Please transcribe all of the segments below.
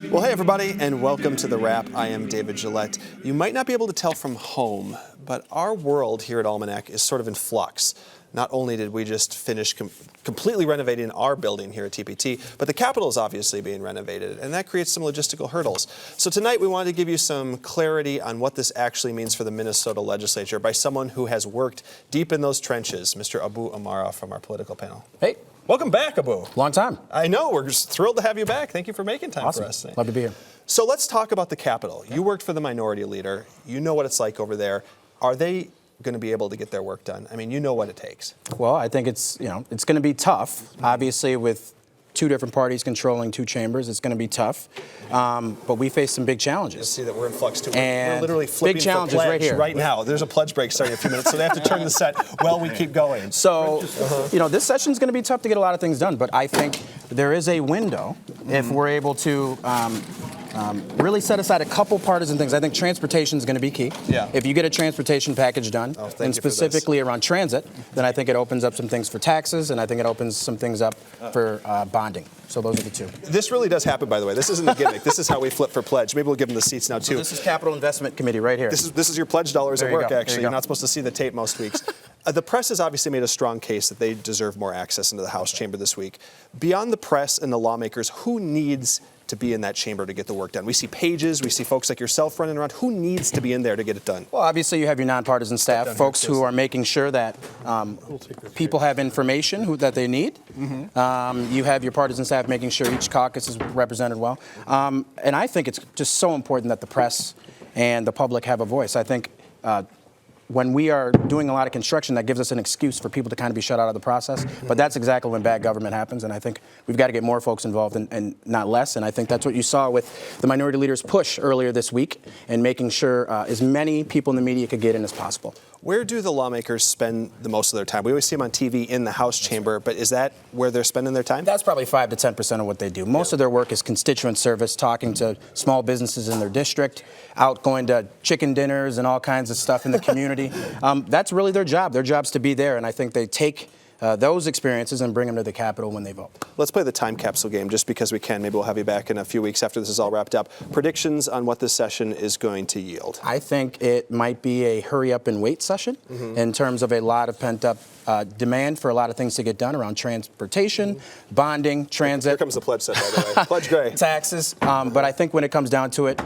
Well, hey everybody, and welcome to The Wrap. I am David Gillette. You might not be able to tell from home, but our world here at Almanac is sort of in flux. Not only did we just finish completely renovating our building here at TPT, but the Capitol is obviously being renovated, and that creates some logistical hurdles. So tonight we wanted to give you some clarity on what this actually means for the Minnesota legislature by someone who has worked deep in those trenches, Mr. Abou Amara from our political panel. Hey. Welcome back, Abou. Long time. I know. We're just thrilled to have you back. Thank you for making time Awesome. for us. Love to be here. So let's talk about the Capitol. You worked for the minority leader. You know what it's like over there. Are they going to be able to get their work done? I mean, you know what it takes. Well, I think it's going to be tough. Obviously, with two different parties controlling two chambers, it's going to be tough. But we face some big challenges. You see that we're in flux too. And we're literally flipping big challenges for pledge right here. right now. There's a pledge break starting in a few minutes, so they have to turn the set while we keep going. So, this session is going to be tough to get a lot of things done, but I think there is a window if we're able to really set aside a couple partisan things. I think transportation is going to be key. Yeah. If you get a transportation package done, and specifically around transit, then I think it opens up some things for taxes, and I think it opens some things up for bonding. So those are the two. This really does happen, by the way. This isn't a gimmick. This is how we flip for pledge. Maybe we'll give them the seats now, too. So this is Capital Investment Committee right here. This is your pledge dollars at work, actually. You're not supposed to see the tape most weeks. The press has obviously made a strong case that they deserve more access into the House chamber this week. Beyond the press and the lawmakers, who needs to be in that chamber to get the work done? We see pages, we see folks like yourself running around. Who needs to be in there to get it done? Well, obviously you have your nonpartisan staff, folks who are making sure that people have information that they need. You have your partisan staff making sure each caucus is represented well. And I think it's just so important that the press and the public have a voice. I think when we are doing a lot of construction, that gives us an excuse for people to kind of be shut out of the process. But that's exactly when bad government happens, and I think we've got to get more folks involved and not less. And I think that's what you saw with the minority leader's push earlier this week and making sure as many people in the media could get in as possible. Where do the lawmakers spend the most of their time? We always see them on TV in the House chamber, but is that where they're spending their time? That's probably 5 to 10% of what they do. Most of their work is constituent service, talking to small businesses in their district, out going to chicken dinners and all kinds of stuff in the community. That's really their job. Their job's to be there, and I think they take those experiences and bring them to the Capitol when they vote. Let's play the time capsule game just because we can. Maybe we'll have you back in a few weeks after this is all wrapped up. Predictions on what this session is going to yield. I think it might be a hurry up and wait session in terms of a lot of pent up demand for a lot of things to get done around transportation, bonding, transit. Here comes the pledge set, by the way. Pledge gray. Taxes. But I think when it comes down to it,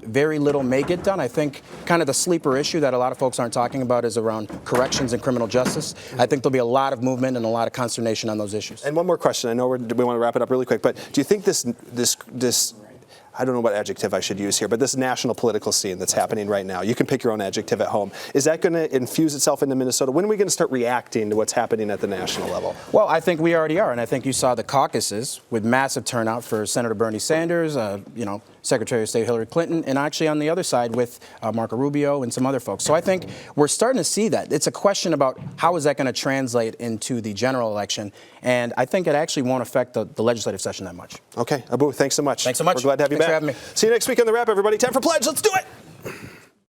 very little may get done. I think kind of the sleeper issue that a lot of folks aren't talking about is around corrections and criminal justice. I think there'll be a lot of movement and a lot of consternation on those issues. And one more question. I know we want to wrap it up really quick, but do you think this I don't know what adjective I should use here, but this national political scene that's happening right now, you can pick your own adjective at home, is that going to infuse itself into Minnesota? When are we going to start reacting to what's happening at the national level? Well, I think we already are, and I think you saw the caucuses with massive turnout for Senator Bernie Sanders, Secretary of State Hillary Clinton, and actually on the other side with Marco Rubio and some other folks. So I think we're starting to see that. It's a question about how is that going to translate into the general election, and I think it actually won't affect the legislative session that much. Okay, Abou, thanks so much. Thanks so much. We're glad to have you back. Thanks for having me. See you next week on The Wrap, everybody. Time for pledge. Let's do it.